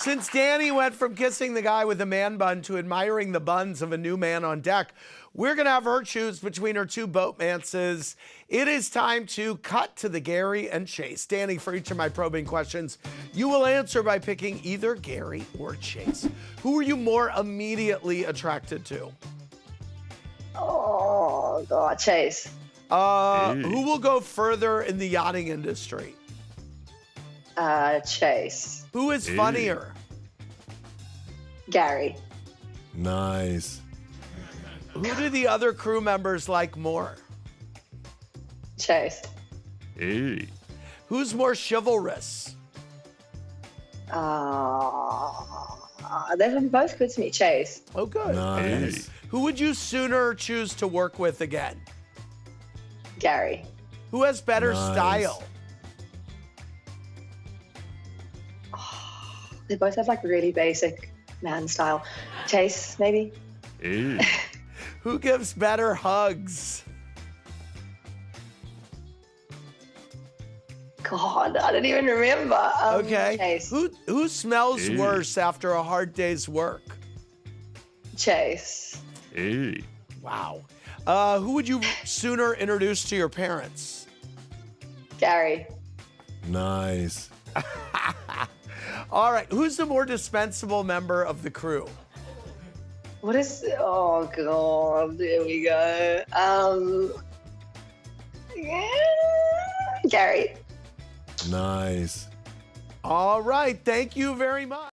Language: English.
Since Danny went from kissing the guy with the man bun to admiring the buns of a new man on deck, we're going to have her choose between her two boatmances. It is time to cut to the Gary and Chase. Danny, for each of my probing questions, you will answer by picking either Gary or Chase. Who are you more immediately attracted to? Oh, God, Chase. Who will go further in the yachting industry? Chase. Who is funnier? Gary. Nice. Who do the other crew members like more? Chase. Hey. Who's more chivalrous? They're both good to me. Chase. Oh, good. Nice. Who would you sooner choose to work with again? Gary. Who has better Nice. style? They both have like really basic man style. Chase, maybe. Hey. Who gives better hugs? God, I don't even remember. Okay. Chase. Who smells Hey. worse after a hard day's work? Chase. Hey. Wow. Who would you sooner introduce to your parents? Gary. Nice. All right. Who's the more dispensable member of the crew? What is? Oh God, there we go. Yeah, Gary. Nice. All right. Thank you very much.